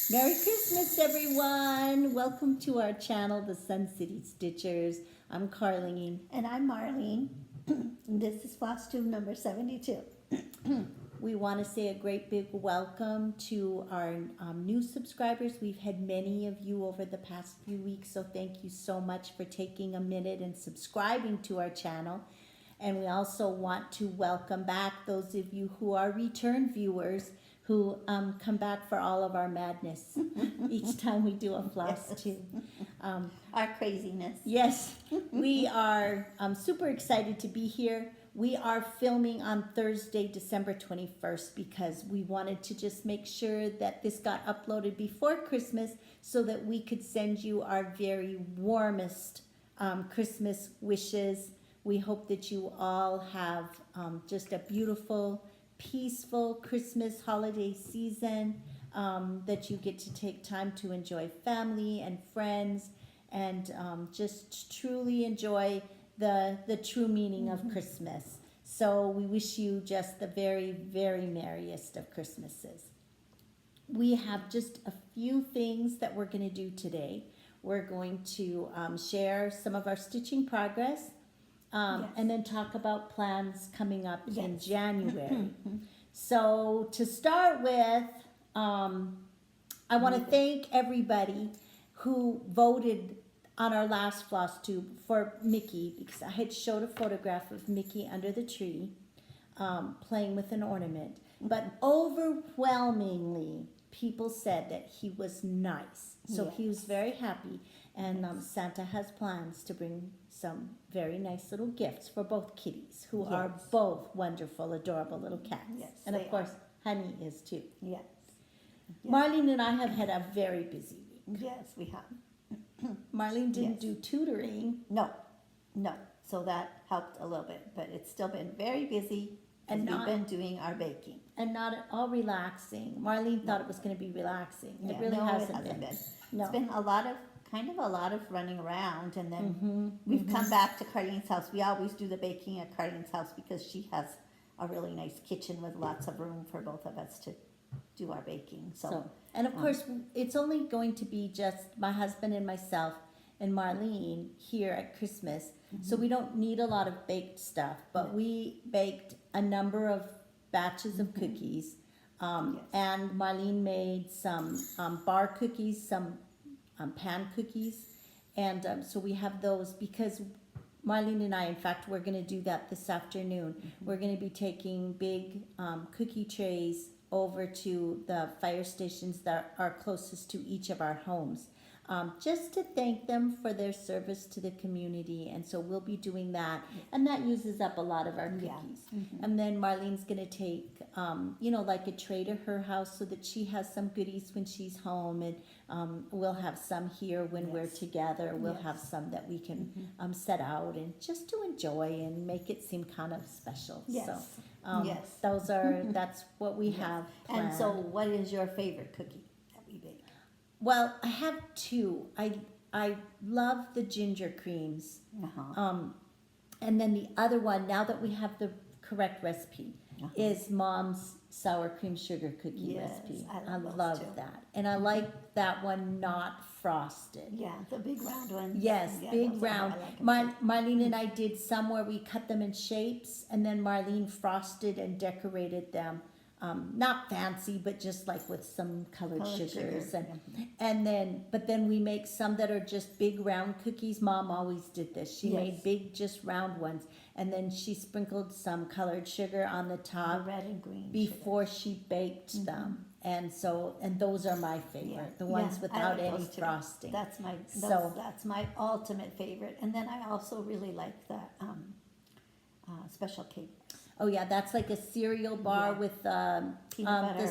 Merry Christmas, everyone! Welcome to our channel, the Sun City Stitchers. I'm Carlene. And I'm Marlene. This is Flosstube number 72. We want to say a great big welcome to our new subscribers. We've had many of you over the past few weeks, so thank you so much for taking a minute and subscribing to our channel. And we also want to welcome back those of you who are return viewers who come back for all of our madness each time we do a Flosstube. Our craziness. Yes, we are super excited to be here. We are filming on Thursday, December 21st, because we wanted to just make sure that this got uploaded before Christmas so that we could send you our very warmest Christmas wishes. We hope that you all have just a beautiful, peaceful Christmas holiday season, that you get to take time to enjoy family and friends and just truly enjoy the true meaning of Christmas. So we wish you just the very, very merriest of Christmases. We have just a few things that we're going to do today. We're going to share some of our stitching progress, and then talk about plans coming up in January. So to start with, I want to thank everybody who voted on our last Flosstube for Mickey, because I had showed a photograph of Mickey under the tree playing with an ornament. But overwhelmingly, people said that he was nice. So he was very happy. And Santa has plans to bring some very nice little gifts for both kitties, who are both wonderful, adorable little cats. Yes, and of course, Honey is too. Yes. Marlene and I have had a very busy week. Yes, we have. Marlene didn't do tutoring. No. So that helped a little bit, but it's still been very busy, and we've been doing our baking. And not at all relaxing. Marlene thought it was going to be relaxing. It really hasn't been. No. It's been a lot of running around, and then we've come back to Carlene's house. We always do the baking at Carlene's house because she has a really nice kitchen with lots of room for both of us to do our baking. So and of course, it's only going to be just my husband and myself and Marlene here at Christmas. So we don't need a lot of baked stuff, but we baked a number of batches of cookies. And Marlene made some bar cookies, some pan cookies. And so we have those because Marlene and I, in fact, we're going to do that this afternoon. We're going to be taking big cookie trays over to the fire stations that are closest to each of our homes, just to thank them for their service to the community. And so we'll be doing that, and that uses up a lot of our cookies. And then Marlene's going to take, like a tray to her house so that she has some goodies when she's home, and we'll have some here when we're together. We'll have some that we can set out and just to enjoy and make it seem kind of special. So that's what we have planned. And so what is your favorite cookie that we bake? Well, I have two. I love the ginger creams. And then the other one, now that we have the correct recipe, is Mom's sour cream sugar cookie recipe. I love that. And I like that one not frosted. Yeah, the big round one. Yes, big round. Marlene and I did some where we cut them in shapes, and then Marlene frosted and decorated them. Not fancy, but just like with some colored sugars. And then we make some that are just big round cookies. Mom always did this. She made big, just round ones. And then she sprinkled some colored sugar on the top, the red and green before she baked them. And those are my favorite, the ones without any frosting. That's my ultimate favorite. And then I also really like the special cake. Oh yeah, that's like a cereal bar with the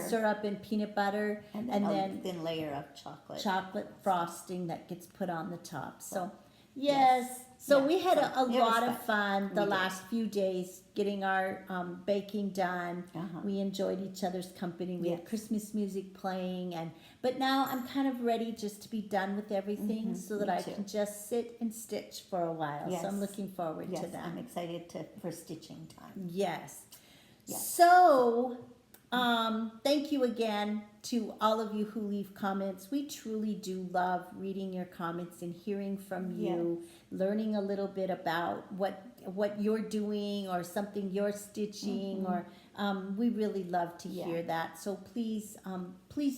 syrup and peanut butter, and then a thin layer of chocolate frosting that gets put on the top. So we had a lot of fun the last few days getting our baking done. We enjoyed each other's company. We had Christmas music playing, but now I'm kind of ready just to be done with everything so that I can just sit and stitch for a while. So I'm looking forward to that. I'm excited for stitching time. Yes. So Thank you again to all of you who leave comments. We truly do love reading your comments and hearing from you, learning a little bit about what you're doing or something you're stitching, or we really love to hear that. So please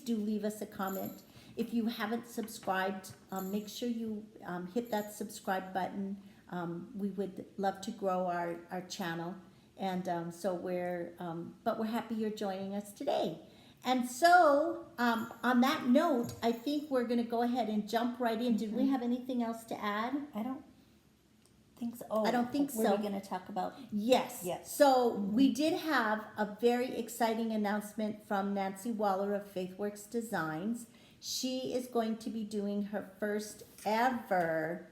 do leave us a comment. If you haven't subscribed, make sure you hit that subscribe button. We would love to grow our channel. And but we're happy you're joining us today. And so, on that note, I think we're going to go ahead and jump right in. Did we have anything else to add? I don't think so. Oh, I don't think so. Were we going to talk about? Yes. Yes. So we did have a very exciting announcement from Nancy Wahler of Faithworks Designs. She is going to be doing her first ever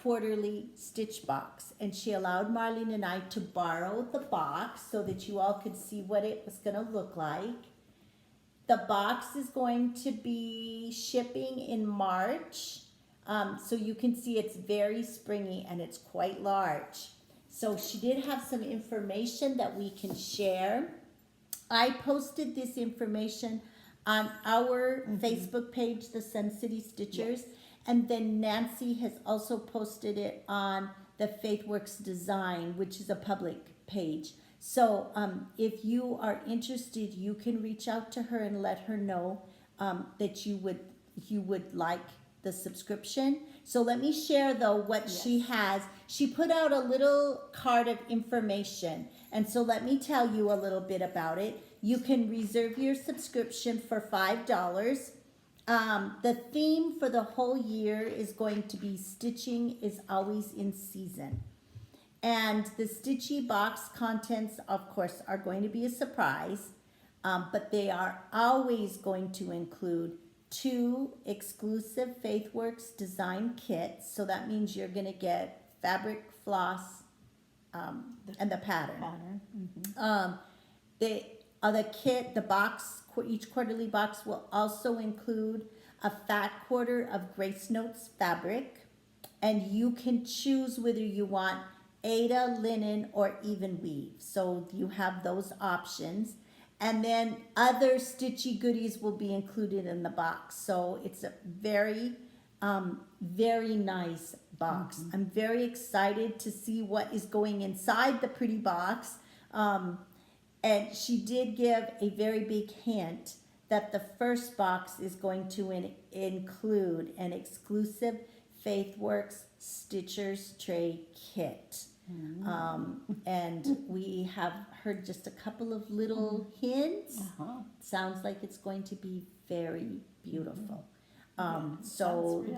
quarterly stitch box, and she allowed Marlene and I to borrow the box so that you all could see what it was going to look like. The box is going to be shipping in March, so you can see it's very springy and it's quite large. So she did have some information that we can share. I posted this information on our Facebook page, the Sun City Stitchers. Yes. And then Nancy has also posted it on the Faithworks Design, which is a public page. So if you are interested, you can reach out to her and let her know that you would like the subscription. So let me share though what she has. She put out a little card of information. And so let me tell you a little bit about it. You can reserve your subscription for $5. The theme for the whole year is going to be stitching is always in season. And the Stitchy box contents, of course, are going to be a surprise, but they are always going to include 2 exclusive Faithworks design kits. So that means you're going to get fabric, floss, and the pattern. The kit, the box, each quarterly box will also include a fat quarter of Grace Notes fabric, and you can choose whether you want Aida, linen, or even weave. So you have those options. And then other stitchy goodies will be included in the box. So it's a very, very nice box. I'm very excited to see what is going inside the pretty box. And she did give a very big hint that the first box is going to include an exclusive Faithworks Stitchers Tray Kit. And we have heard just a couple of little hints. Sounds like it's going to be very beautiful. So really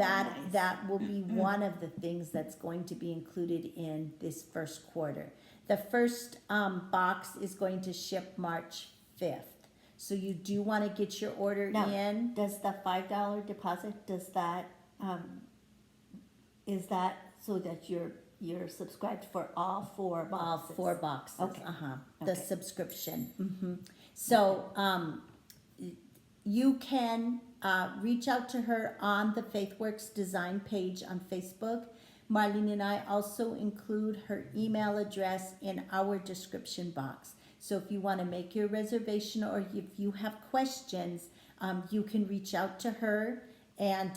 that will be one of the things that's going to be included in this first quarter. The first box is going to ship March 5th. So you do want to get your order in. Does the $5 deposit, does that, is that so that you're subscribed for all 4 boxes? All 4 boxes. Okay. The subscription. So you can reach out to her on the Faithworks Design page on Facebook. Marlene and I also include her email address in our description box. So if you want to make your reservation or if you have questions, you can reach out to her and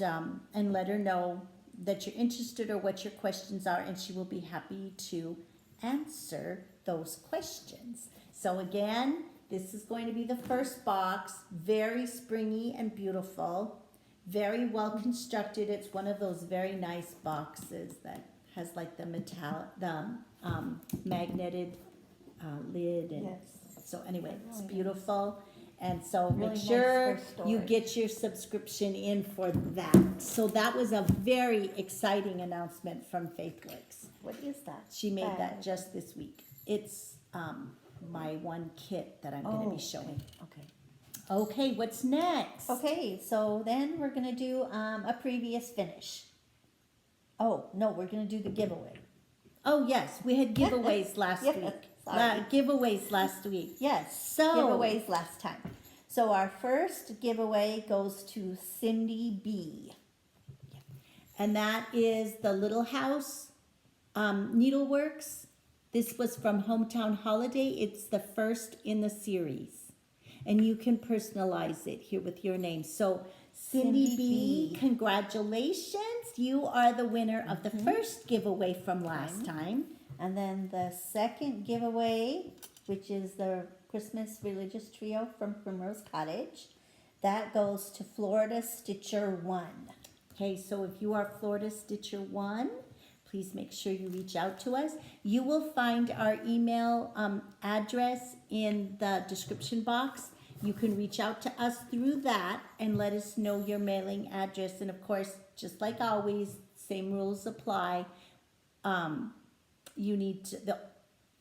let her know that you're interested or what your questions are, and she will be happy to answer those questions. So again, this is going to be the first box, very springy and beautiful. Very well constructed. It's one of those very nice boxes that has like the magneted lid. And so anyway, it's beautiful. And so really make sure nice you get your subscription in for that. So that was a very exciting announcement from Faithworks. What is that? She made that just this week. It's my one kit that I'm going to be showing. Okay, what's next? Okay, so then we're going to do a previous finish. Oh, no, we're going to do the giveaway. Oh, yes, we had giveaways last week. Giveaways last week. Yes, so giveaways last time. So our first giveaway goes to Cindy B. And that is the Little House Needleworks. This was from Hometown Holiday. It's the first in the series. and you can personalize it here with your name. So Cindy B, congratulations. You are the winner of the first giveaway from last time. And then the second giveaway, which is the Christmas Religious Trio from Primrose Cottage, that goes to Florida Stitcher 1. Okay, so if you are Florida Stitcher 1, please make sure you reach out to us. You will find our email address in the description box. You can reach out to us through that and let us know your mailing address. And of course, just like always, same rules apply.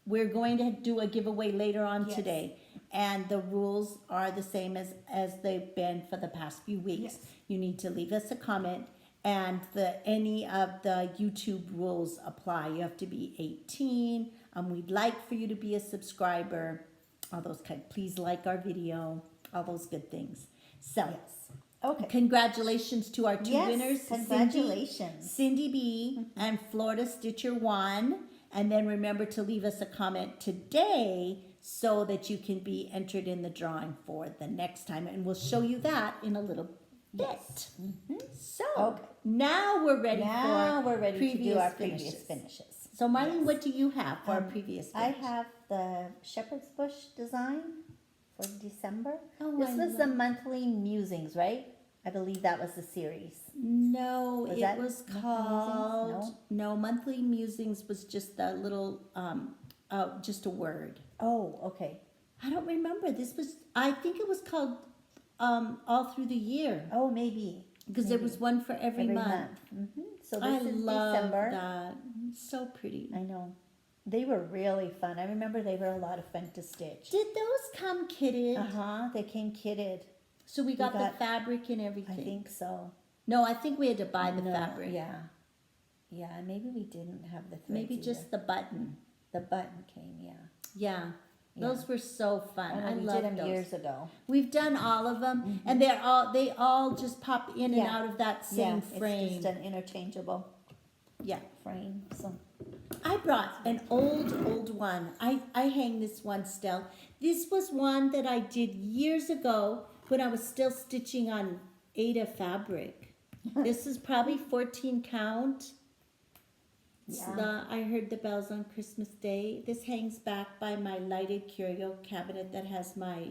We're going to do a giveaway later on today, and the rules are the same as they've been for the past few weeks. You need to leave us a comment, and any of the YouTube rules apply. You have to be 18. We'd like for you to be a subscriber. All those please like our video. All those good things. So. Okay. Congratulations to our two winners. Congratulations. Cindy B and Florida Stitcher 1. And then remember to leave us a comment today so that you can be entered in the drawing for the next time. And we'll show you that in a little bit. So now we're ready to do our previous finishes. So Marlene, what do you have for our previous finish? I have the shepherd's bush design for December. Oh, this was the monthly musings, right? I believe that was the series. No, Was it that was Monthly called, Musings? no, Monthly Musings was just a little, just a word. Oh, okay. I don't remember. I think it was called All Through the Year. Oh, maybe. Because there was one for every month. So I this is love December. that. So pretty. I know. They were really fun. I remember they were a lot of fun to stitch. Did those come kitted? They came kitted. So we got the fabric and everything. I think so. No, I think we had to buy the fabric. Yeah. Yeah, maybe we didn't have the threads Maybe just the button. The button came, yeah. Yeah. Those were so fun. I we love did them those. years ago. We've done all of them, and they all just pop in and out of that same frame. It's just an interchangeable frame. So I brought an old one. I hang this one still. This was one that I did years ago when I was still stitching on Ada fabric. This is probably 14 count. I heard the bells on Christmas Day. This hangs back by my lighted curio cabinet that has my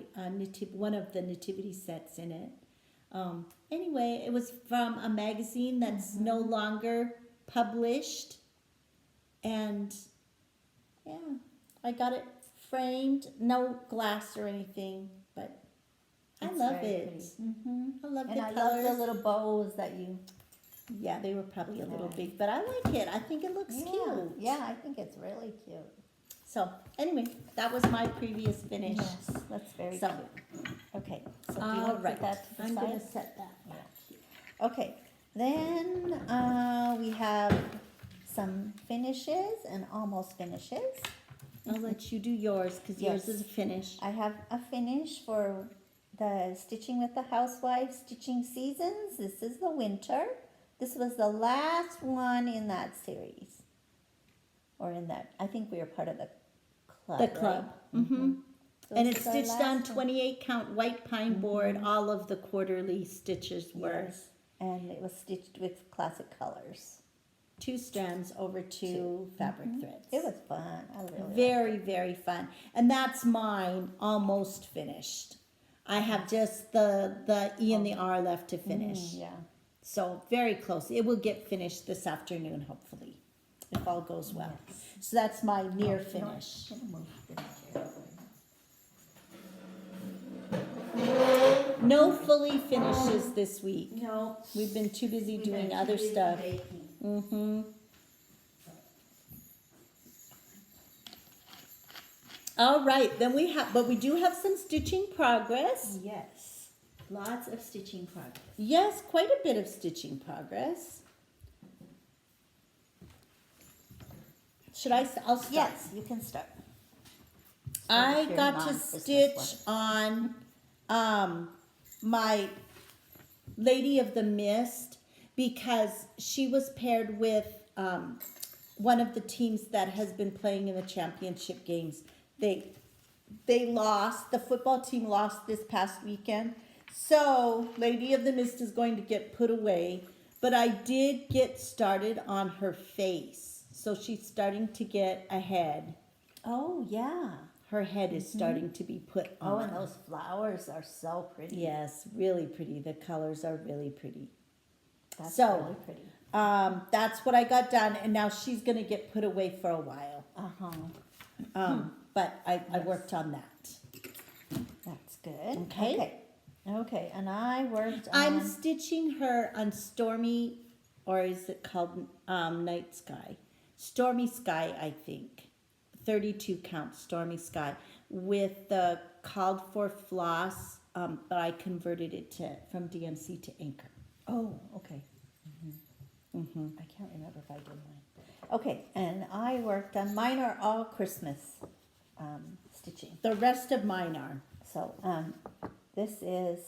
one of the nativity sets in it. Anyway, it was from a magazine that's no longer published, and I got it framed, no glass or anything, but I love it. I love the colors. I love the little bows that you. Yeah, they were probably a little big, but I like it. I think it looks cute. Yeah, I think it's really cute. So anyway, that was my previous finish. Yes, that's very cute. Okay, so do you All want to right, put that to the I'm side? going to set that back here. Okay, then we have some finishes and almost finishes. I'll let you do yours because yours is a finish. I have a finish for the Stitching with the Housewives stitching seasons. This is the winter. This was the last one in that series. Or in that, I think we were part of the club. The club. Right? So And this it's is our stitched on last one. 28 count white pine board. All of the quarterly stitches were Yes, and it was stitched with classic colors. 2 strands over 2 fabric threads. It was fun. I really Very, very fun. And that's mine almost finished. I have just the E and the R left to finish. Yeah. So very close. It will get finished this afternoon, hopefully, if all goes well. So that's my near finish. No fully finishes this week. No. We've been too busy doing other stuff. All right, then but we do have some stitching progress. Yes. Lots of stitching progress. Yes, quite a bit of stitching progress. I'll start. Yes, you can start. I Your got to non-Christmas stitch on my Lady of the Mist because she was paired with one of the teams that has been playing in the championship games. they lost. The football team lost this past weekend. So Lady of the Mist is going to get put away. But I did get started on her face. So she's starting to get ahead. Oh, yeah. Her head is starting to be put on. Oh, and those flowers are so pretty. Yes, really pretty. The colors are really pretty. That's So, really pretty. That's what I got done, and now she's gonna get put away for a while. But I worked on that. That's good. Okay. Okay, and I worked on... I'm stitching her on Stormy, or is it called Night Sky? Stormy Sky, I think. 32 count Stormy Sky with the called for floss, but I converted it from DMC to Anchor. Oh, okay. I can't remember if I did mine. Okay, and I worked on... Mine are all Christmas stitching. The rest of mine are. So, this is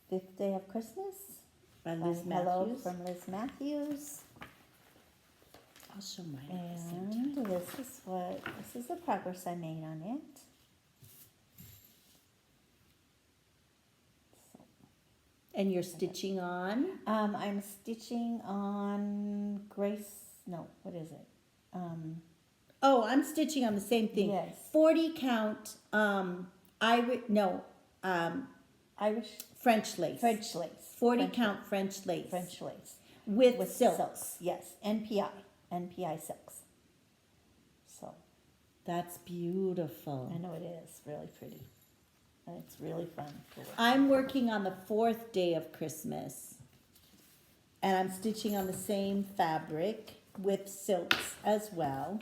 Fifth Day of Christmas. By Liz Hello Matthews. from Liz Matthews. I'll show mine at the same time. And this is the progress I made on it. So, And you're stitching on? I'm stitching on what is it? Oh, I'm stitching on the same thing. Yes. 40 count, Irish French lace. French lace. 40 French count French lace. French lace. With silks. Yes, NPI silks. So, That's beautiful. I know it is really pretty. And it's really fun to work. I'm working on the 4th day of Christmas. And I'm stitching on the same fabric with silks as well.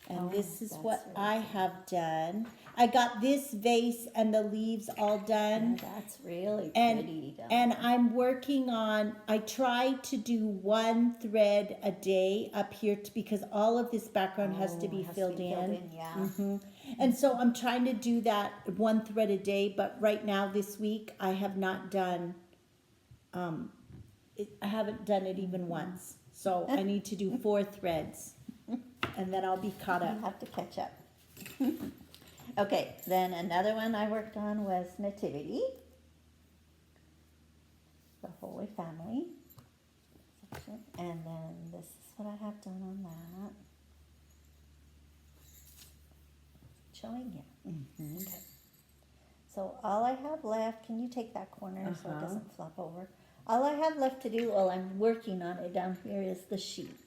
And Oh, this is that's what really I have done. I got this vase and the leaves all done. That's really And, pretty done. and I'm working on, I try to do one thread a day up here because all of this background has to be filled in. Yeah. And so I'm trying to do that one thread a day, but right now this week I have not done, I haven't done it even once. So I need to do 4 threads and then I'll be caught You up. have to catch up. Okay, then another one I worked on was Nativity. The Holy Family section. And then this is what I have done on that. Showing you. Okay. So all I have left, can you take that corner so it doesn't flop over? All I have left to do while I'm working on it down here is the sheep.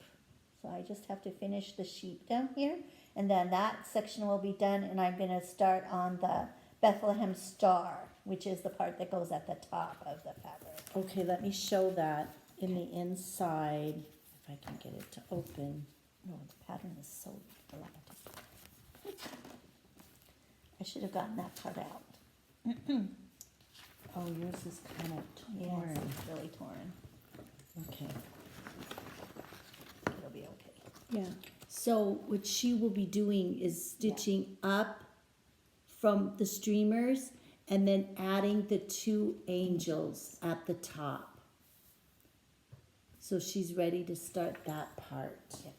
So I just have to finish the sheep down here. And then that section will be done, and I'm going to start on the Bethlehem Star, which is the part that goes at the top of the fabric. Okay, let me show that in the inside, if I can get it to open. Oh, the pattern is so dilapidated. I should have gotten that part out. Oh, yours is kind of Yes, torn. it's really torn. Okay. It'll be okay. Yeah. So what she will be doing is stitching up from the streamers and then adding the 2 angels at the top. So she's ready to start that part. Yes,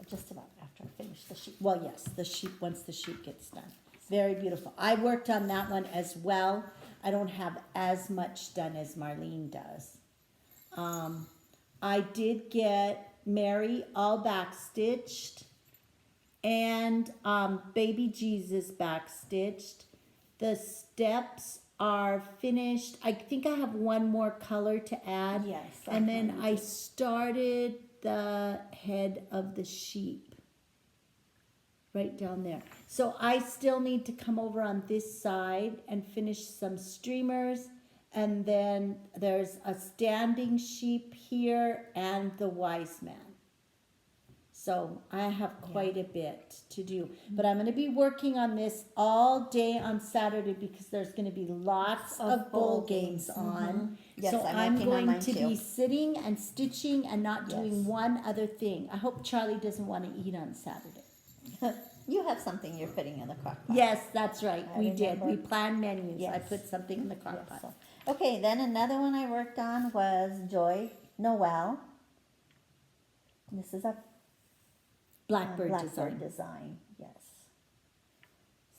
just about after I finish the sheep. Well, yes, the sheep, once the sheep gets done. Very beautiful. I worked on that one as well. I don't have as much done as Marlene does. I did get Mary all backstitched and baby Jesus backstitched. The steps are finished. I think I have one more color to add. Yes. And then I started the head of the sheep right down there. So I still need to come over on this side and finish some streamers. And then there's a standing sheep here and the wise man. So I have quite a bit to do. But I'm going to be working on this all day on Saturday because there's going to be lots of bowl games on. Yes, so I'm I'm working on going mine to too. be sitting and stitching and not doing Yes. one other thing. I hope Charlie doesn't want to eat on Saturday. You have something you're putting in the crock pot. Yes, that's right. I We did. remember. We planned menus. I Yes. put something in the crock Yes, pot. so- Okay, then another one I worked on was Noel. This is a Blackbird Blackbird design. design. Yes.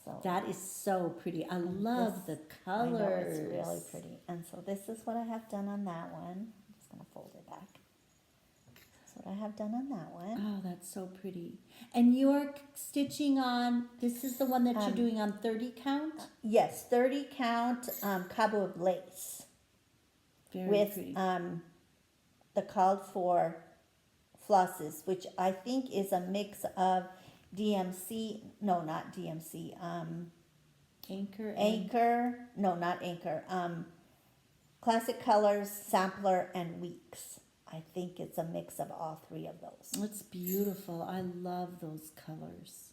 So That is so pretty. I love the I know colors. it's really pretty. And so this is what I have done on that one. I'm just gonna fold it back. This is what I have done on that one. Oh, that's so pretty. And you're stitching on, this is the one that you're doing on 30 count? Yes, 30 count cobweb lace Very with pretty. the called for flosses, which I think is a mix of DMC, no, not DMC, Anchor. not Anchor, Classic Colors, Sampler, and Weeks. I think it's a mix of all three of those. It's beautiful. I love those colors.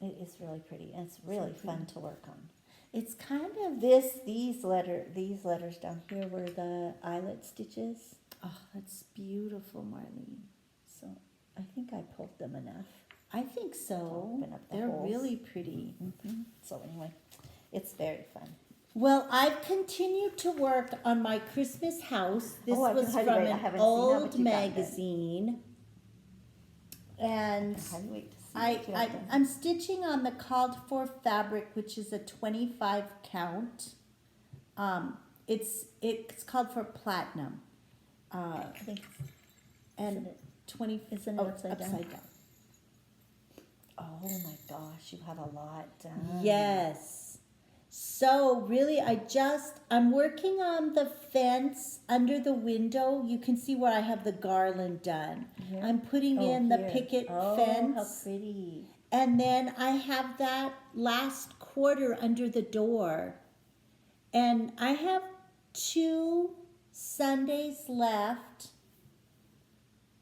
It is really pretty, and it's really fun to work on. It's kind of, These letters down here were the eyelet stitches. oh, that's beautiful, Marlene. So I think I pulled them enough. I think so. Open up the They're holes. really pretty. So anyway, it's very fun. Well, I've continued to work on my Christmas house. This Oh, I was can from hardly wait. I an haven't seen that, but old you got that. magazine. And I can't wait to see what you have done. I'm stitching on the called for fabric, which is a 25 count. It's called for platinum. I think it's, And Isn't it- 20, isn't it oh, upside down? upside down. oh my gosh, you have a lot done. Yes. So really, I'm working on the fence under the window. You can see where I have the garland done. Here? I'm putting Oh, in the here. picket Oh, fence. how pretty. And then I have that last quarter under the door. And I have 2 Sundays left.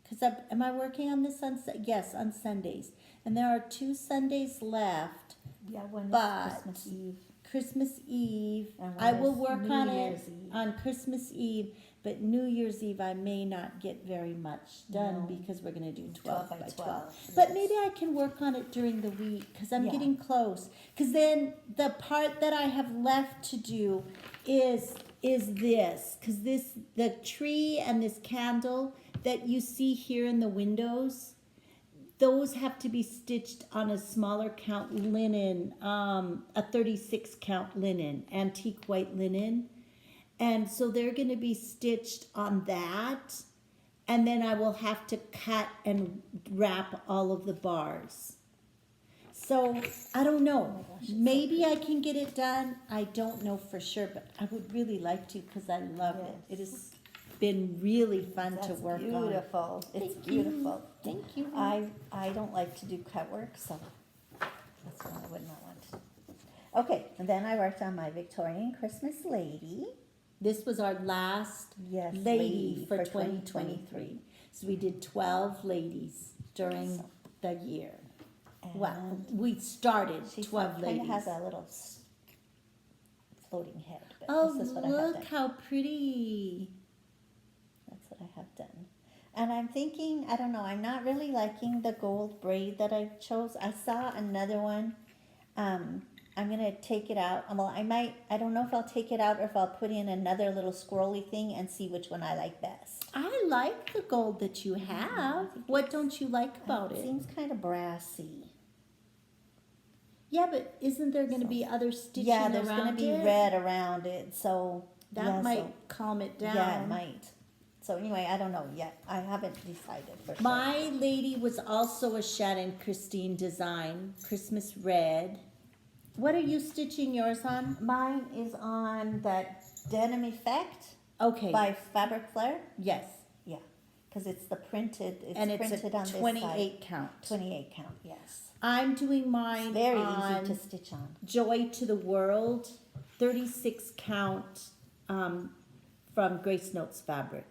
Because am I working on this on, yes, on Sundays. And there are 2 Sundays left. Yeah, when is But- Christmas Eve? Christmas Eve, And when I will is work New on Year's it Eve? on Christmas Eve, but New Year's Eve I may not get very much done No. because we're going to do 12 12 by by 12, 12. But yes. maybe I can work on it during the week because I'm Yeah. getting close. Because then the part that I have left to do is this, because the tree and this candle that you see here in the windows, those have to be stitched on a smaller count linen, a 36 count linen, antique white linen. And so they're going to be stitched on that. And then I will have to cut and wrap all of the bars. So I don't know. Oh my gosh, it's so Maybe I can get it done. I don't know for sure, but I would really like to because I love it. It has been really fun to That's work on. beautiful. It's Thank you. beautiful. Thank you. I don't like to do cut work, so that's one I would not want to do. Okay, and then I worked on my Victorian Christmas lady. This was our last Yes, lady for 2023. 2023. So we did 12 ladies during Awesome. the year. And Well, we started she 12 kind ladies. of has a little floating head, but Oh, this is what I have look done. how pretty. That's what I have done. And I'm thinking, I don't know, I'm not really liking the gold braid that I chose. I saw another one. I'm going to take it out. Well, I don't know if I'll take it out or if I'll put in another little squirrely thing and see which one I like best. I like the gold that you have. What don't you like about it? Seems kind of brassy. Yeah, but isn't there going to be other stitching Yeah, there's going around to be it? red around it, so That yeah, might so- calm it down. Yeah, it might. So anyway, I don't know yet. I haven't decided for sure. My lady was also a Shannon Christine design, Christmas red. What are you stitching yours on? Mine is on that Denim Effect Okay. by Fabric Flair. Yes. Yeah, because it's the printed. It's And it's printed a on this 28 count. side. 28 count. Yes. I'm doing mine Very on easy to stitch on. Joy to the World, 36 count from Grace Notes fabric.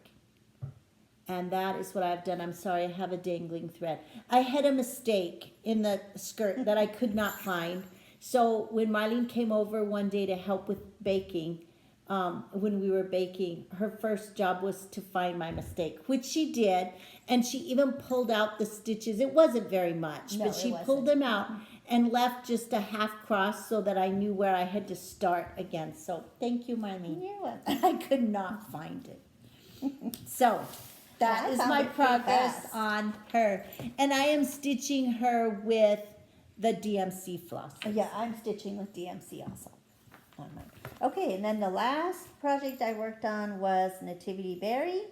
And that is what I've done. I'm sorry, I have a dangling thread. I had a mistake in the skirt that I could not find. So when Marlene came over one day to help with baking, when we were baking, her first job was to find my mistake, which she did. And she even pulled out the stitches. It wasn't very much, No, but she it pulled wasn't. them out and left just a half cross so that I knew where I had to start again. So thank you, Marlene. You're welcome. I could not find it. So that I is found my it pretty progress fast. on her. And I am stitching her with the DMC floss. Yeah, I'm stitching with DMC also on mine. Okay, and then the last project I worked on was Nativity Berry.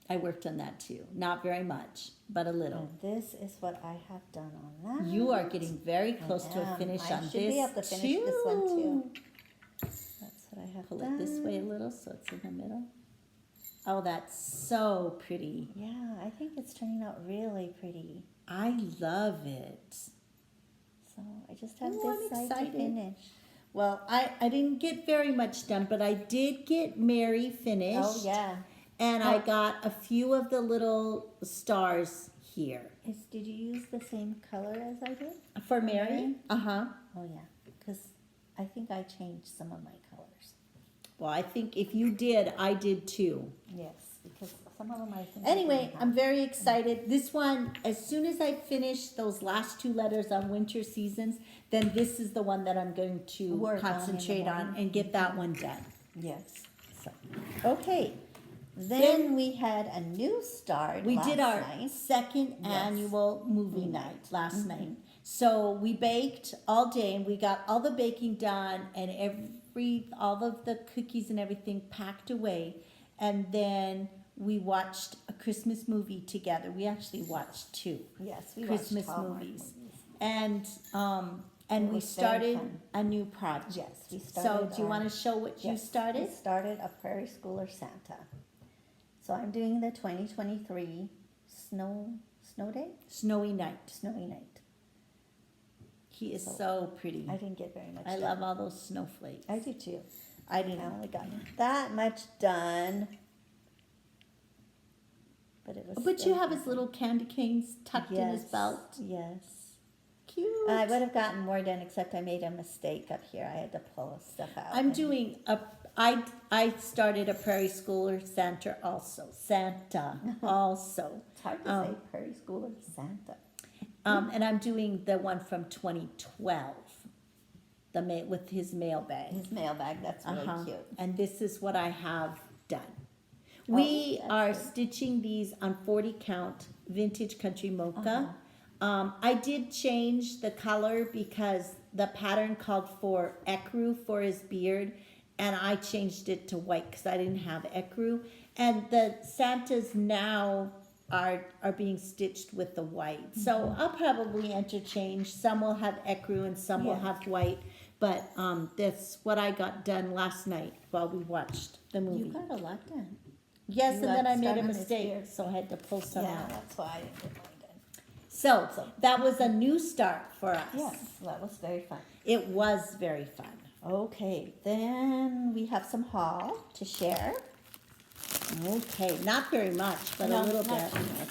I worked on that too. Not very much, but a little. And this is what I have done on that. You are getting very close to a am. finish I on should this be able to finish this one too. That's what I have Pull done. it this way a little so it's in the middle. Oh, that's so pretty. Yeah, I think it's turning out really pretty. I love it. So I just have Oh, this I'm side to excited. finish. Well, I didn't get very much done, but I did get Mary finished. Oh yeah. And I got a few of the little stars here. Did you use the same color as I did? For Mary? Mary? Uh-huh. Oh yeah, because I think I changed some of my colors. Well, I think if you did, I did too. Yes, because some of them I think. Anyway, I'm very excited. This one, as soon as I finish those last two letters on winter seasons, then this is the one that I'm going to Work on in the concentrate on morning. and get that one done. Yes. So okay. Then we had a new start. We did our night. second Yes. annual movie night last night. So we baked all day and we got all the baking done and all of the cookies and everything packed away. And then we watched a Christmas movie together. We actually watched two Yes, we Christmas watched Hallmark movies. And It we was very started fun. a new project. Yes, we started. So do you want to show what you started? We started a Prairie Schooler Santa. So I'm doing the 2023 snow day, Snowy Night. snowy night. He is so pretty. I didn't get very much. I done. love all those snowflakes. I do too. I didn't. I only got that much done. But it was. But you still have his fun. little candy canes tucked in his Yes, belt. Yes. Cute. I would have gotten more done, except I made a mistake up here. I had to pull stuff out. I'm and- doing a. I started a Prairie Schooler Santa also. Santa also. It's hard to say Prairie Schooler Santa. And I'm doing the one from 2012. With his mailbag. His mailbag, that's really cute. And this is what I have done. We that's are good. stitching these on 40 count vintage country mocha. Uh-huh. I did change the color because the pattern called for ecru for his beard, and I changed it to white because I didn't have ecru. And the Santas now are being stitched with the white. So I'll probably interchange. Some will have ecru and some will Yeah. have white. But that's what I got done last night while we watched the movie. You got a lot done. Yes, you and then got I made a started on this mistake, beard. so I had to pull some Yeah, out. that's why I didn't get mine done. So that was a new start for us. Yes, that was very fun. It was very fun. Okay, then we have some haul to share. Okay, not very much, but No, a little not bit. too much.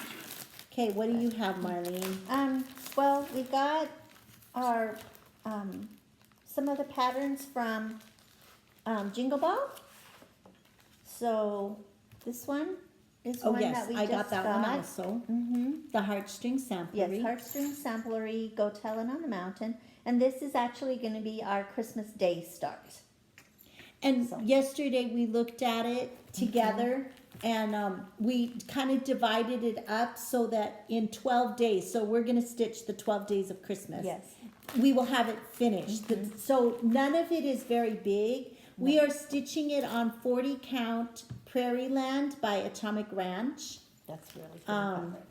Okay, what do you have, Marlene? Well, we got our, some of the patterns from, Jingle Ball. So this one is Oh one yes, that we I just got that one also. Mm-hmm. The Heartstrings Samplery. Yes, Heartstrings Samplery, Go Tellin' on the Mountain. And this is actually gonna be our Christmas Day start. And So. yesterday we looked at it together and we kind of divided it up so that in 12 days, so we're going to stitch the 12 days of Christmas. Yes. We will have it finished. So none of it is very big. We are stitching it on 40 count Prairie Land by Atomic Ranch. That's really good fabric.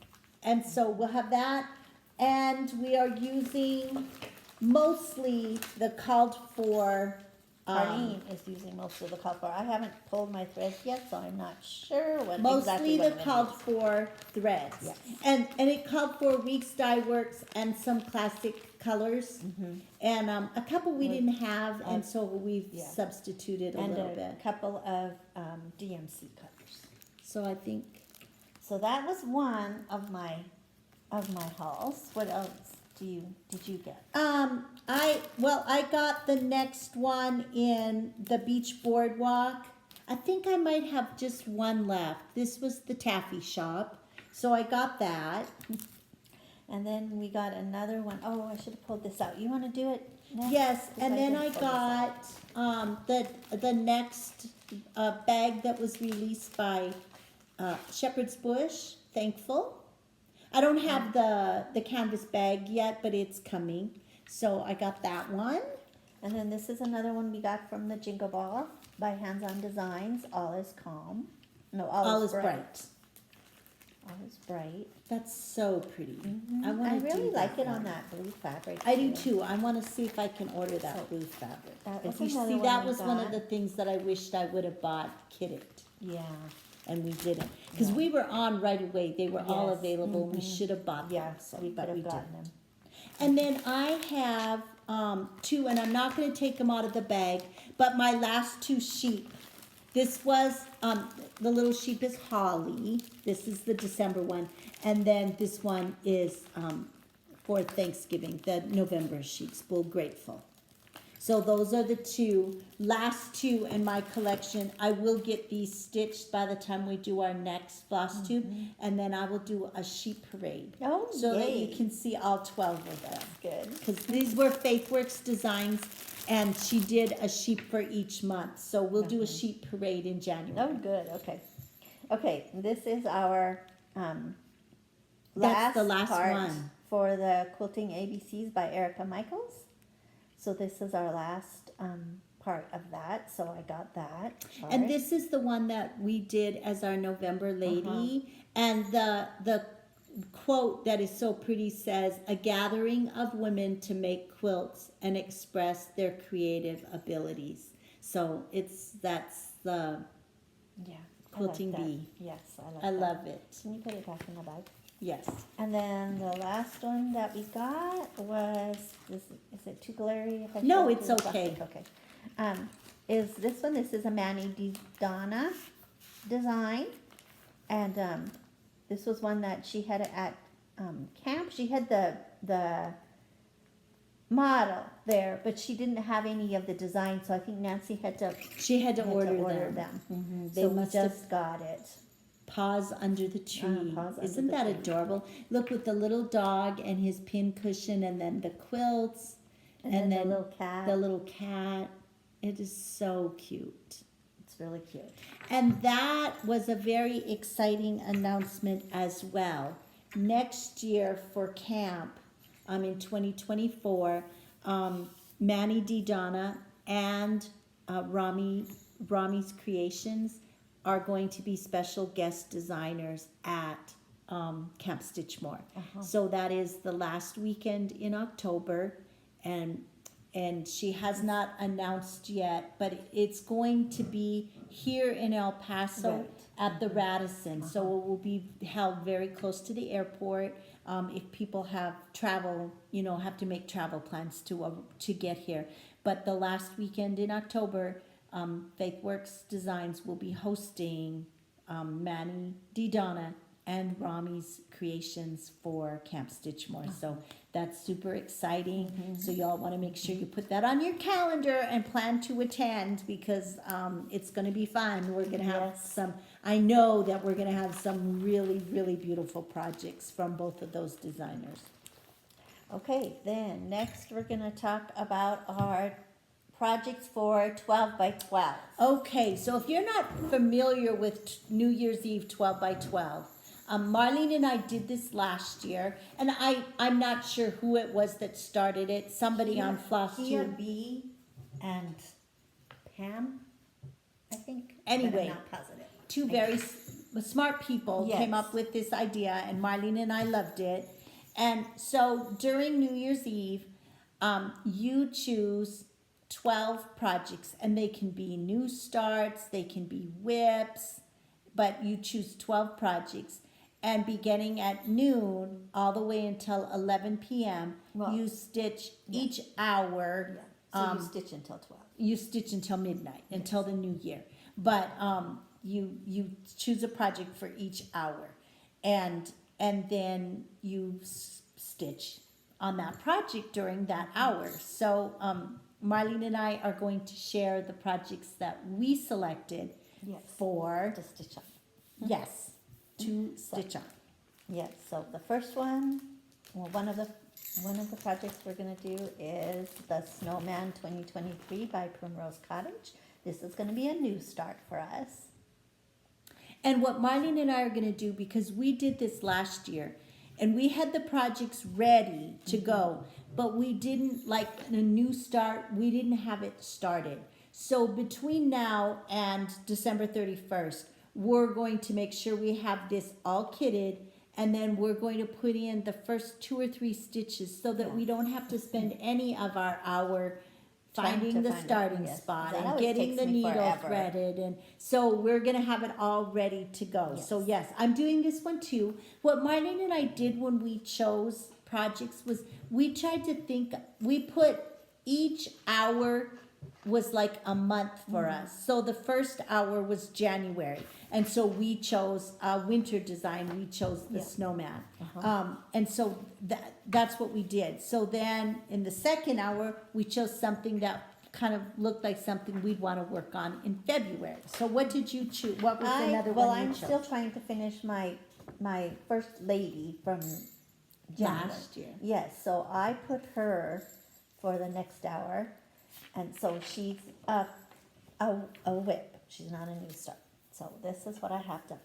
And so we'll have that. And we are using mostly the called for. Arlene is using most of the called for. I haven't pulled my threads yet, so I'm not sure what Mostly exactly the what I'm gonna called use. for threads. Yes. And it called for Weeks Dye Works and some classic colors. And a couple we didn't have, and so we've yeah. substituted a And little a bit. couple of DMC colors. So I think, So that was one of my hauls. What else did you get? I got the next one in the Beach Boardwalk. I think I might have just one left. This was the Taffy Shop. So I got that. And then we got another one. Oh, I should have pulled this out. You want to do it next? Yes, 'Cause and then didn't I pull this out. got the next bag that was released by Shepherd's Bush, Thankful. I don't have the canvas bag yet, but it's coming. So I got that one. And then this is another one we got from the Jingle Ball by Hands On Designs. All is calm. No, all is bright. All is bright. That's so pretty. Mm-hmm. I want I to really do like that it on one. that blue fabric. I do too. I want to see if I can order that So, blue fabric. that If was you another see, one that I was one of got. the things that I wished I would have bought kitted, Yeah. and we didn't. Because Yeah. we were on right away. They were all Yes. available. We Mhm. should have bought them. Yeah, So, we but could we have gotten didn't. them. And then I have two, and I'm not going to take them out of the bag, but my last two sheep. This was, the little sheep is Holly. This is the December one. And then this one is for Thanksgiving, the November sheeps, Bull Grateful. So those are the last two in my collection. I will get these stitched by the time we do our next Flosstube, and then I will do a sheep parade. Oh, so that yay. you can see all 12 of them. Good. Because these were Faithworks Designs, and she did a sheep for each month. So we'll do a sheep parade in January. Oh, good. Okay. Okay. This is our That's the last part one. for the Quilting ABCs by Erica Michaels. So this is our last part of that. So I got that. And chart. this is the one that we did as our November lady. And the quote that is so pretty says, "A gathering of women to make quilts and express their creative abilities." So that's the Yeah. quilting I like that. bee. Yes, I like I that. love it. Can you put it back in the bag? Yes. And then the last one that we got was this. Is it too glary? If I No, show it it's to the okay. plastic? Okay. Is this one? This is a Manny Donna design, and this was one that she had at camp. She had the model there, but she didn't have any of the design. So I think Nancy had to She had to had order them. They So we must have just got it. paws under the tree. Paws under Isn't the that tree. adorable? Look, with the little dog and his pin cushion, and then the quilts, And then the little cat. The little cat. It is so cute. It's really cute. And that was a very exciting announcement as well. Next year for camp, in 2024, Manny D. Donna and Rami's Creations are going to be special guest designers at Camp Stitchmore. So that is the last weekend in October, and she has not announced yet, but it's going to be here in El Paso Right. at the Radisson. So it will be held very close to the airport. If people have travel, have to make travel plans to get here. But the last weekend in October, Faithworks Designs will be hosting Manny D. Donna and Rami's Creations for Camp Stitchmore. So that's super exciting. So y'all want to make sure you put that on your calendar and plan to attend, because it's going to be fun. We're going to have I know that we're going to have some really, really beautiful projects from both of those designers. Okay, then next we're going to talk about our projects for 12 by 12. Okay, so if you're not familiar with New Year's Eve 12 by 12, Marlene and I did this last year, and I'm not sure who it was that started it. Somebody on Kia Flosstube. B and Pam, I think. Anyway. But I'm not positive. Two very smart people Yes. came up with this idea, and Marlene and I loved it. And so during New Year's Eve, you choose 12 projects, and they can be new starts, they can be whips, but you choose 12 projects. And beginning at noon all the way until 11 p.m., Well, you stitch each hour. So you stitch until 12. You stitch until midnight, until the new year. But you choose a project for each hour, and then you stitch on that project during that hour. So Marlene and I are going to share the projects that we selected Yes. for To stitch on. yes to stitch on. Yes, so the first one, well, one of the projects we're going to do is the Snowman 2023 by Primrose Cottage. This is going to be a new start for us. And what Marlene and I are going to do, because we did this last year, And we had the projects ready to go, but we didn't, like a new start, we didn't have it started. So between now and December 31st, we're going to make sure we have this all kitted, and then we're going to put in the first 2 or 3 stitches so that we don't have to spend any of our hour Trying finding to the find it, starting yes. spot That and always getting takes the me needle forever. threaded, and so we're gonna have it all ready to go. So yes, I'm doing this one too. What Marlene and I did when we chose projects was we tried to think, we put each hour was like a month for us. So the first hour was January, and so we chose winter design, we chose the Yeah. snowman. Uh-huh. And so that's what we did. So then in the second hour, we chose something that kind of looked like something we'd want to work on in February. So what did you choose? What was another Well, one you I'm chose? still trying to finish my first lady from January. Last year. Yes, so I put her for the next hour, and so she's a whip. She's not a new start. So this is what I have done.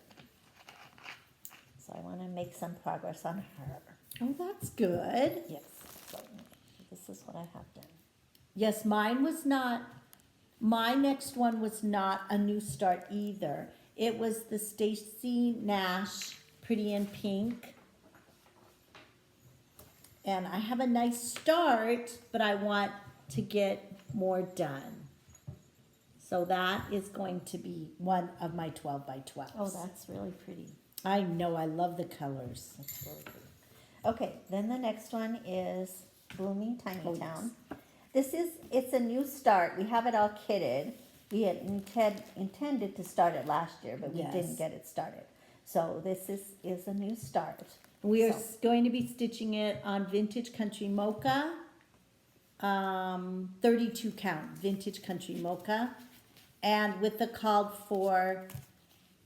So I want to make some progress on her. Oh, that's good. Yes. So this is what I have done. Yes, mine was not, my next one was not a new start either. It was the Stacy Nash Pretty in Pink. And I have a nice start, but I want to get more done. So that is going to be one of my 12 by 12. Oh, that's really pretty. I know, I love the colors. That's really pretty. Okay, then the next one is Blooming Tiny Oh, Town. It's a new start. We have it all kitted. We had intended to start it last year, but we Yes. didn't get it started. So this is a new start. We are So- going to be stitching it on Vintage Country Mocha, 32 count Vintage Country Mocha, and with the called for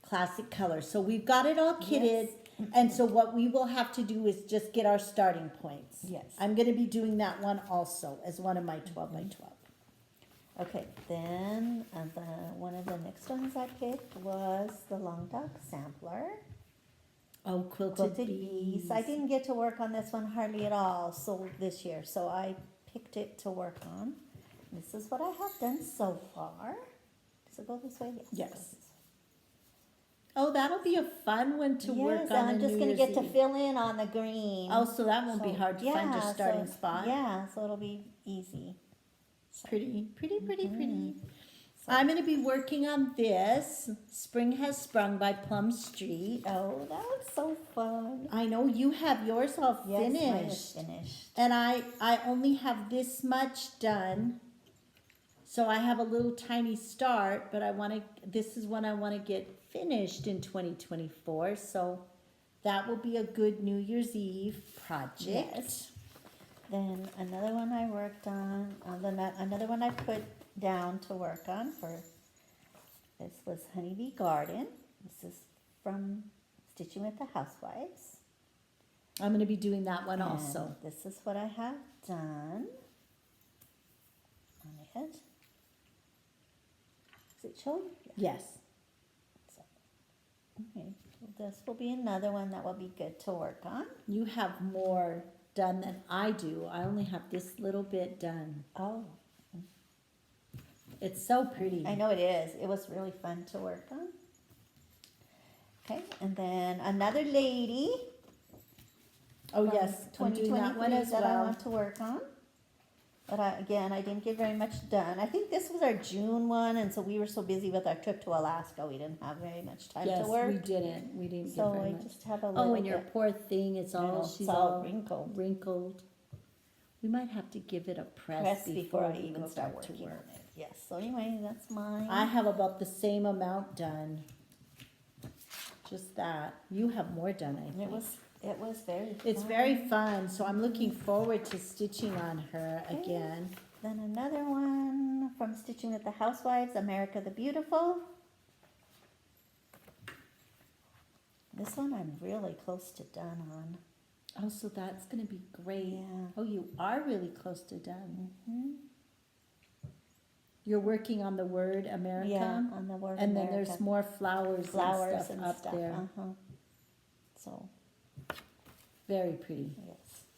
classic colors. So we've got it all kitted, and so what we will have to do is just get our starting points. Yes. I'm gonna be doing that one also as one of my 12 by 12. Okay, then one of the next ones I picked was the Long Dog Sampler. Oh, quilted Quilted Bees. I didn't get to work on this one hardly at all this year, so I picked it to work on. This is what I have done so far. Does it go this way? Yes. It goes this way. Oh, that'll be a fun one to work Yes, on. and I'm just going to get to Eve. fill in on the green. Oh, so that won't be So, hard to find your yeah, starting so- spot. Yeah, so it'll be easy. Pretty, pretty, pretty, pretty. So- I'm gonna be working on this. Spring Has Sprung by Plum Street. Oh, that was so fun. I know you have yours all Yes, mine is finished. finished. And I only have this much done. So I have a little tiny start, but this is one I wanna get finished in 2024. So that will be a good New Year's Eve project. Yes. Then another one I worked on, another one I put down to work on this was Honeybee Garden. This is from Stitching with the Housewives. I'm gonna be doing that one And also. this is what I have done on it. Does it show? Yeah. Yes. So, okay. This will be another one that will be good to work on. You have more done than I do. I only have this little bit done. Oh, It's so pretty. I know it is. It was really fun to work on. Okay, and then another lady. Oh, from yes, I'm doing that one 2023 as that I well. want to work on. But I didn't get very much done. I think this was our June one, and so we were so busy with our trip to Alaska, we didn't have very much time Yes, to work. we didn't. We didn't So get very I much. just have a little Oh, and your bit. poor thing, it's I know, all, it's she's all all wrinkled. wrinkled. We might have to give it a press Press before I we even go start back to working on work. it. Yes, so anyway, that's mine. I have about the same amount done. Just that. You have more done, I And think. it was very It's fun. very fun, so I'm looking forward to stitching on her again. Then another one from Stitching with the Housewives, America the Beautiful. This one I'm really close to done on. Oh, so that's gonna be great. Yeah. Oh, you are really close to done. Hmm. You're working on the word America? Yeah, on the word And then America. there's more flowers Flowers and stuff and up stuff. there. Uh-huh. So Very pretty. Yes.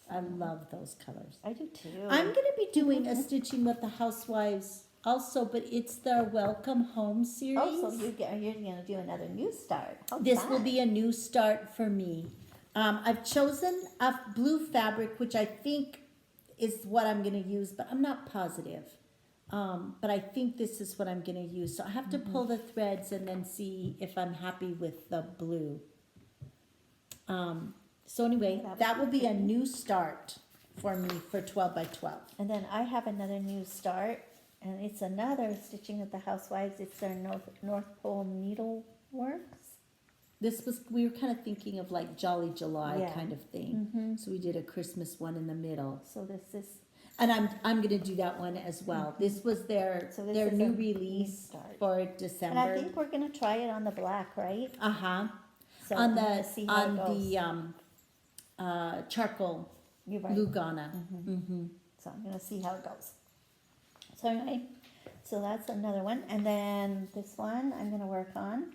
I love those colors. I do too. I'm going to be doing a Stitching with the Housewives also, but it's their Welcome Home series. Oh, so you're going to do another new start. How This will fun. be a new start for me. I've chosen a blue fabric, which I think is what I'm going to use, but I'm not positive. But I think this is what I'm going to use. So I have to pull the threads and then see if I'm happy with the blue. So anyway, that will be a new start for me for 12 by 12. And then I have another new start, and it's another Stitching with the Housewives. It's their North Pole Needleworks. We were kind of thinking of like Jolly July Yeah. kind of thing. So we did a Christmas one in the middle. So this is And I'm going to do that one as well. This was their So this their is new a release start. for and I December. think we're gonna try it on the black, right? Uh-huh. So On I'm the gonna see how it goes. charcoal You're right. Lugana. So I'm gonna see how it goes. So anyway, so that's another one, and then this one I'm gonna work on.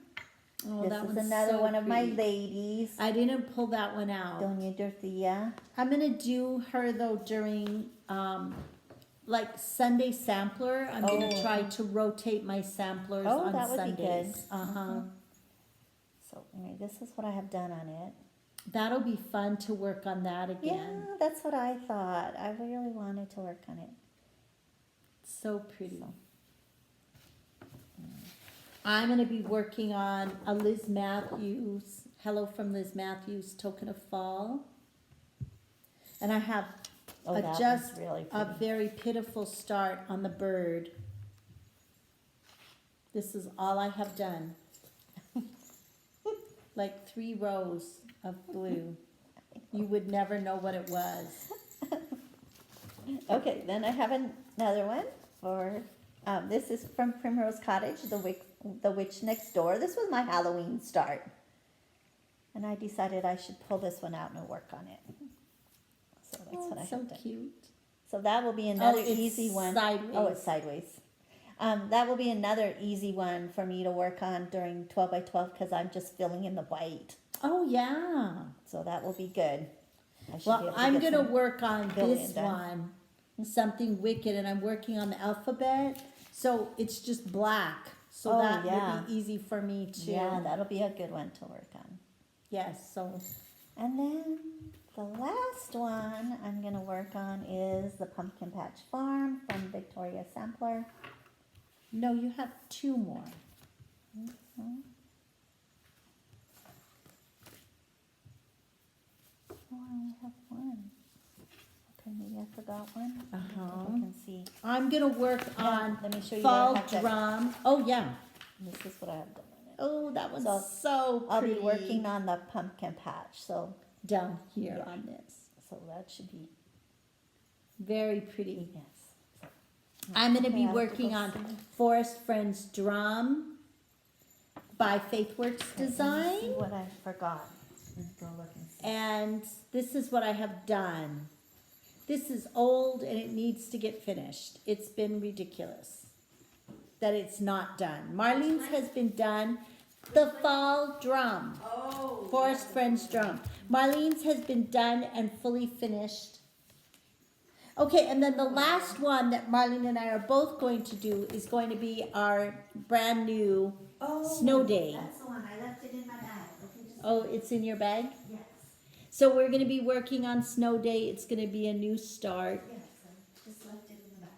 Oh, This that is one's another so one of my pretty. ladies, I didn't pull that one out. Doña Dorothea. I'm gonna do her though during like Sunday sampler. I'm gonna Oh. try to rotate my samplers Oh, on that would be Sundays. good. Uh-huh. So anyway, this is what I have done on it. That'll be fun to work on that again. Yeah, that's what I thought. I really wanted to work on it. So pretty. I'm gonna be working on a Liz Matthews, Hello from Liz Matthews, Token of Fall. And I have Oh, that just one's really a pretty. very pitiful start on the bird. This is all I have done. Like 3 rows of blue. You would never know what it was. Okay, then I have another one for, this is from Primrose Cottage, the Witch Next Door. This was my Halloween start. And I decided I should pull this one out and work on it. So that's Oh, what I it's so have done. cute. So that will be another it's easy one. sideways. Oh, it's sideways. That will be another easy one for me to work on during 12 by 12 because I'm just filling in the white. Oh, yeah. So that will be good. I should be Well, able to I'm get gonna some- work on billion this done. one, something wicked, and I'm working on the alphabet, so it's just black. So Oh, that yeah. would be easy for me too. Yeah, that'll be a good one to work on. Yes, so, And then the last one I'm going to work on is the Pumpkin Patch Farm from Victoria Sampler. no, you have 2 more. Oh, I only have one. Okay, maybe I forgot one. Uh-huh. I can see. I'm gonna work on Let me show you fall what I have done. drum. Oh, yeah. This is what I have done on it. Oh, that one's So, so I'll pretty. be working on the pumpkin patch, so Down here Yeah. on this. that should be, Very pretty. yes. I'm gonna Okay, be I'll have to working go on see. Forest Friends Drum by Faithworks Let me Design. see what I forgot. Let's go look and see. And this is what I have done. This is old and it needs to get finished. It's been ridiculous that it's not done. Marlene's has been done. The fall drum. Oh. Forest Friends drum. Marlene's has been done and fully finished. Okay, and then the last one that Marlene and I are both going to do is going to be our brand new snow day. That's the one. I left it in my bag. Okay, just, Oh, it's in your bag? yes. So we're going to be working on snow day. It's going to be a new start. Yes, I just left it in the bag.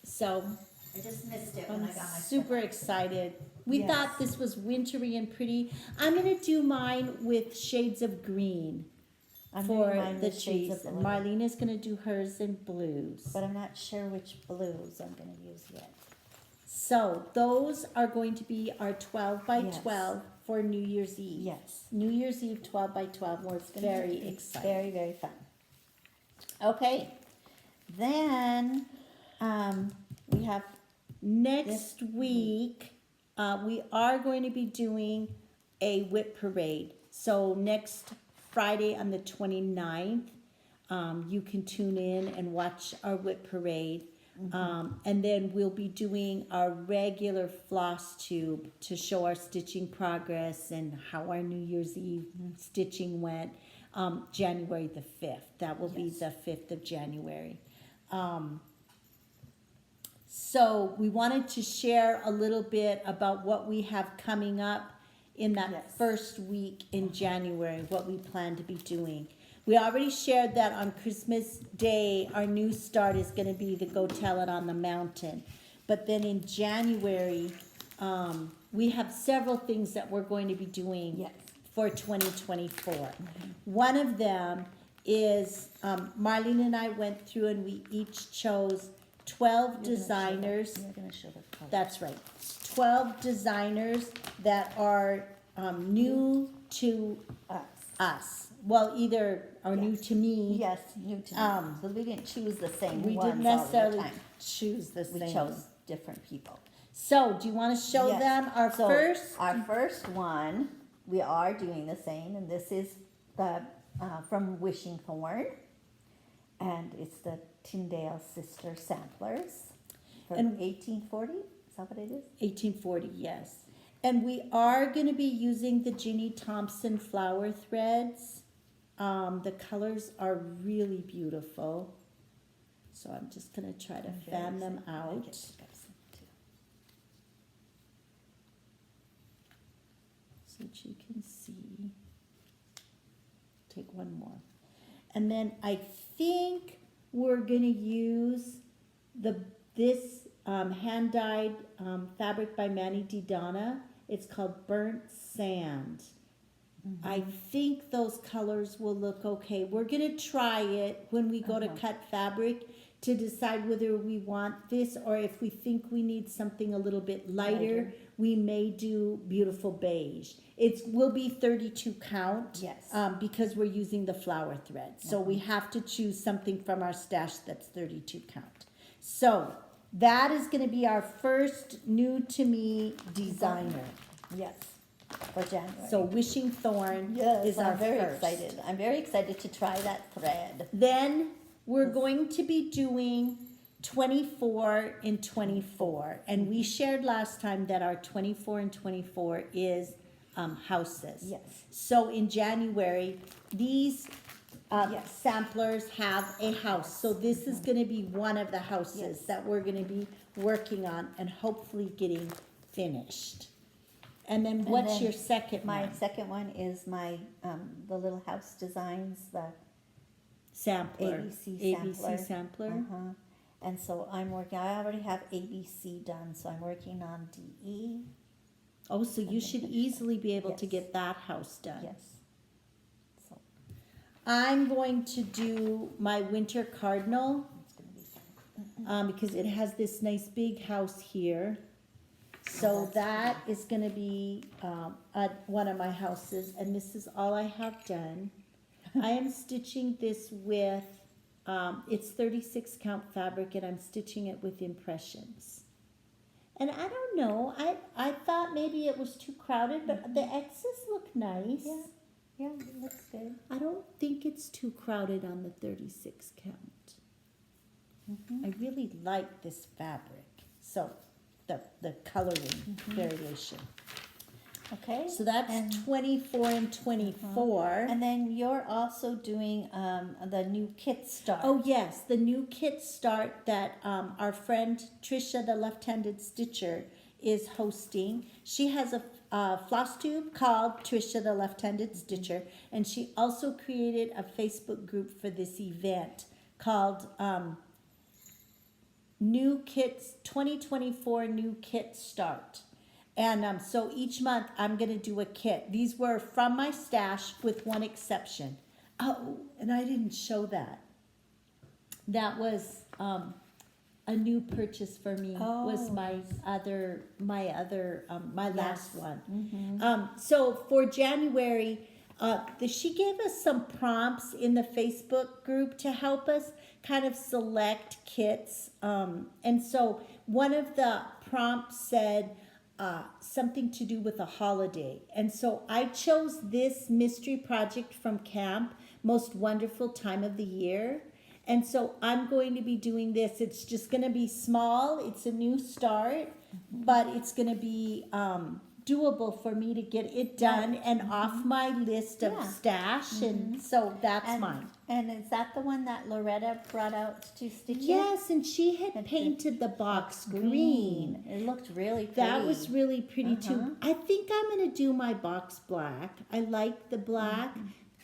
So I just missed it I'm when I got my super stuff. excited. We Yes. thought this was wintry and pretty. I'm going to do mine with shades of green I'm for doing mine the with shades trees. of And blue, Marlene is going to do hers in blues. but I'm not sure which blues I'm going to use yet. So those are going to be our 12 by Yes. 12 for New Year's Eve. Yes. New Year's Eve 12 by 12. We're It's gonna very be excited. Very, very fun. Okay. Then we have Next week, we are going to be doing a whip parade. So next Friday on the 29th, you can tune in and watch our whip parade. And then we'll be doing our regular Flosstube to show our stitching progress and how our New Year's Eve stitching went. January the 5th. That will be the 5th of January. So we wanted to share a little bit about what we have coming up in that first week in January, what we plan to be doing. We already shared that on Christmas Day, our new start is going to be the Go Tell It on the Mountain. But then in January, we have several things that we're going to be doing for 2024. One of them is Marlene and I went through and we each chose 12 designers. You're going to show the color. That's right. 12 designers that are new to us. Well, either are new to me. Yes, new to me. So we didn't choose the same We ones didn't all the necessarily time. choose the We same. chose different people. So, do you want to show Yes. them our So, first? Our first one, we are doing the same, and this is the from Wishing Thorn, and it's the Tyndale Sister Samplers from And- 1840. Is that what it is? 1840, yes. And we are going to be using the Ginny Thompson flower threads. The colors are really beautiful. So I'm just going to try to fan them out. So that you can see. Take one more. And then I think we're going to use this hand-dyed fabric by Manny DiDonna. It's called Burnt Sand. I think those colors will look okay. We're going to try it when we go to cut fabric to decide whether we want this or if we think we need something a little bit lighter. We may do beautiful beige. It will be 32 count. Yes. Because we're using the flower thread. So we have to choose something from our stash that's 32 count. So that is going to be our first new to me designer. Yes, for January. So Wishing Thorn is our I'm very first. excited. I'm very excited to try that thread. Then we're going to be doing 24 and 24. And we shared last time that our 24 and 24 is houses. Yes. So in January, these samplers have a house. So this is going to be one of the houses that we're going to be working on and hopefully getting finished. And then what's then your second My one? second one is my the little house designs, the Sampler. ABC sampler. sampler. And so I'm working. I already have ABC done, so I'm working on DE. Oh, so you should easily be able to Yes. get that house done. Yes. So I'm going to do my winter cardinal it's going to be fun. because it has this nice big house here. So that is going to be one of my houses, and this is all I have done. I am stitching this with, it's 36 count fabric, and I'm stitching it with impressions. And I don't know, I thought maybe it was too crowded, but the X's look nice. Yeah. Yeah, it looks good. I don't think it's too crowded on the 36 count. I really like this fabric. So the coloring variation. Okay. So that's and, 24 and 24. and then you're also doing the new kit start. Oh yes, the new kit start that our friend Trisha, the left-handed stitcher, is hosting. She has a Flosstube called Trisha, the left-handed stitcher, and she also created a Facebook group for this event called New Kits 2024 New Kit Start. And so each month I'm going to do a kit. These were from my stash with one exception. Oh, and I didn't show that. That was a new purchase for me. Was my last one. So for January, she gave us some prompts in the Facebook group to help us kind of select kits. And so one of the prompts said something to do with a holiday. And so I chose this mystery project from camp, Most Wonderful Time of the Year. And so I'm going to be doing this. It's just going to be small. It's a new start, but it's going to be doable for me to get it done and off my list of Yeah. stash. And so that's And, mine. and is that the one that Loretta brought out to stitch in? Yes, and she had It's painted the box green. It looked really pretty. That was really pretty Uh-huh. too. I think I'm going to do my box black. I like the black,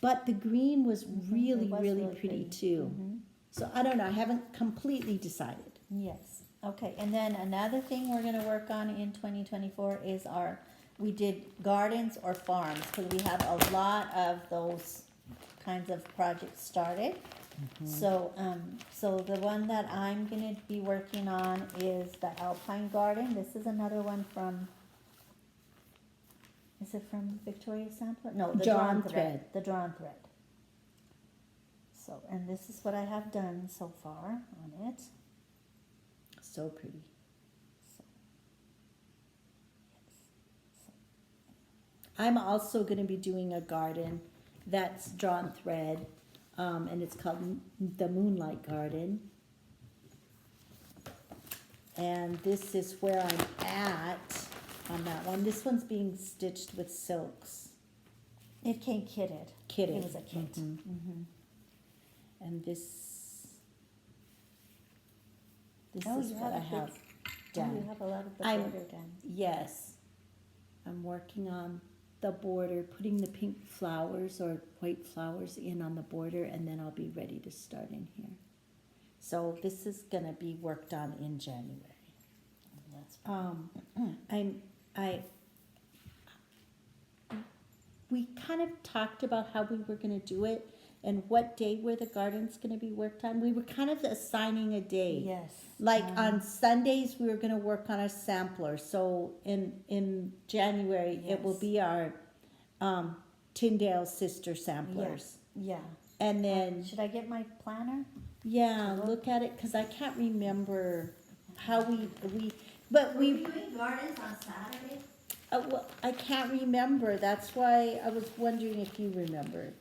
but the green was really, It was really, really pretty pretty. too. So I don't know. I haven't completely decided. Yes. Okay. And then another thing we're going to work on in 2024 is we did gardens or farms, because we have a lot of those kinds of projects started. So, so the one that I'm going to be working on is the Alpine Garden. This is another one from. Is it from Victoria Sampler? No, the Drawn Drawn Thread. The Drawn Thread. So, and this is what I have done so far on it. So pretty. So, yes. I'm also going to be doing a garden that's drawn thread, and it's called the Moonlight Garden. And this is where I'm at on that one. This one's being stitched with silks. It came kitted. Kitted. It was a kit. And this Oh, is you what have I a have big- done. You have a lot of the I'm- border done. Yes. I'm working on the border, putting the pink flowers or white flowers in on the border, and then I'll be ready to start in here. So this is gonna be worked on in January. That's We kind of talked about how we were gonna do it and what day where the garden's gonna be worked on. We were kind of assigning a day. yes. Like on Sundays, we were gonna work on a sampler, so in January, it will Yes. be our Tyndale Sister samplers. Yeah. And then, Should I get my planner? yeah, look at it, cause I can't remember how but Were we, you doing gardens on Saturday? well, I can't remember, that's why I was wondering if you remember.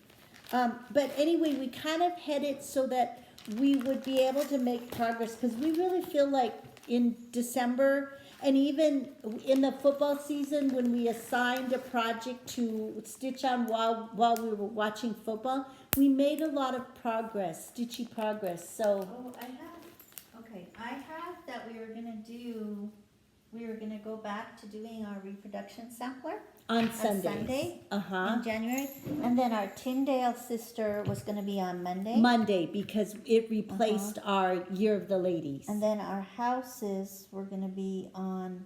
But anyway, we kind of had it so that we would be able to make progress, because we really feel like in December, and even in the football season, when we assigned a project to stitch on while we were watching football, we made a lot of progress, stitchy progress, so. Oh, I have that we were gonna go back to doing our reproduction sampler On on Sundays. Sunday Uh-huh. in January. And then our Tyndale Sister was gonna be on Monday. Monday, because it replaced our Year of the Ladies. And then our houses were gonna be on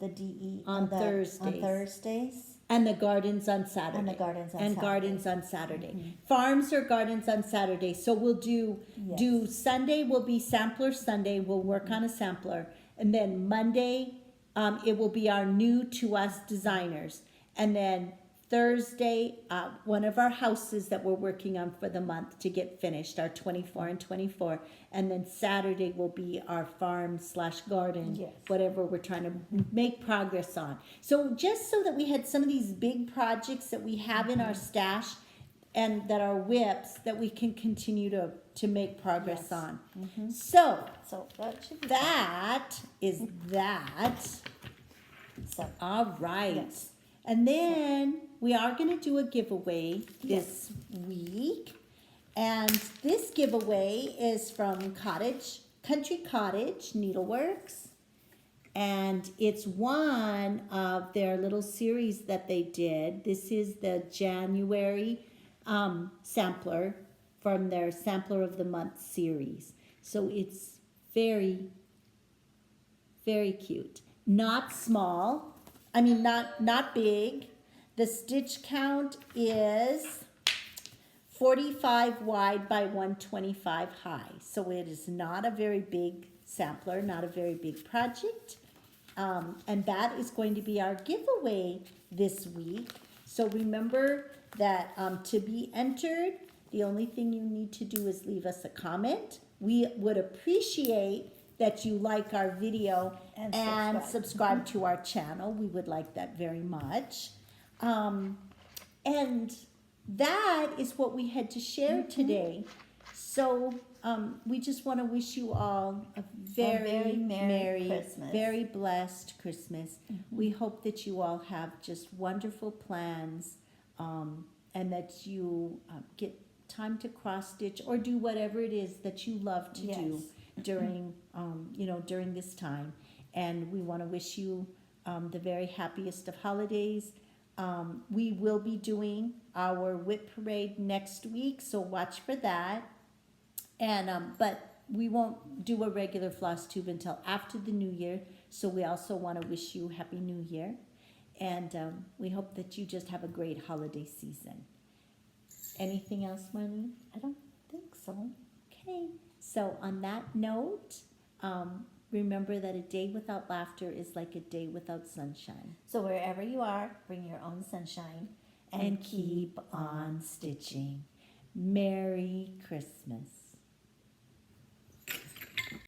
the DE On Thursdays. On Thursdays. And the gardens on Saturday. And the gardens on And Saturday. gardens on Saturday. Farms or gardens on Saturday. So we'll do Sunday will be sampler Sunday. We'll work on a sampler. And then Monday, it will be our new to us designers. And then Thursday, one of our houses that we're working on for the month to get finished, our 24 and 24. And then Saturday will be our farm/garden, Yes. whatever we're trying to make progress on. So just so that we had some of these big projects that we have in our stash and that are whips that we can continue to make progress Yes. on. So So that should be that is that. so. All right. Yes. And then we are going to do a giveaway this week. And this giveaway is from Country Cottage Needleworks. And it's one of their little series that they did. This is the January sampler from their Sampler of the Month series. So it's very, very cute. Not small. I mean, not big. The stitch count is 45 wide by 125 high. So it is not a very big sampler, not a very big project. And that is going to be our giveaway this week. So remember that to be entered, the only thing you need to do is leave us a comment. We would appreciate that you like our video and subscribe to our channel. We would like that very much. And that is what we had to share today. So we just want to wish you all a very, very Merry Christmas. very blessed Christmas. We hope that you all have just wonderful plans, and that you get time to cross stitch or do whatever it is that you love to do during, during this time. And we want to wish you the very happiest of holidays. We will be doing our whip parade next week, so watch for that. And but we won't do a regular Flosstube until after the New Year. So we also want to wish you Happy New Year, and we hope that you just have a great holiday season. Anything else, Marlene? I don't think so. Okay. So on that note, remember that a day without laughter is like a day without sunshine. So wherever you are, bring your own sunshine And keep on stitching. Merry Christmas.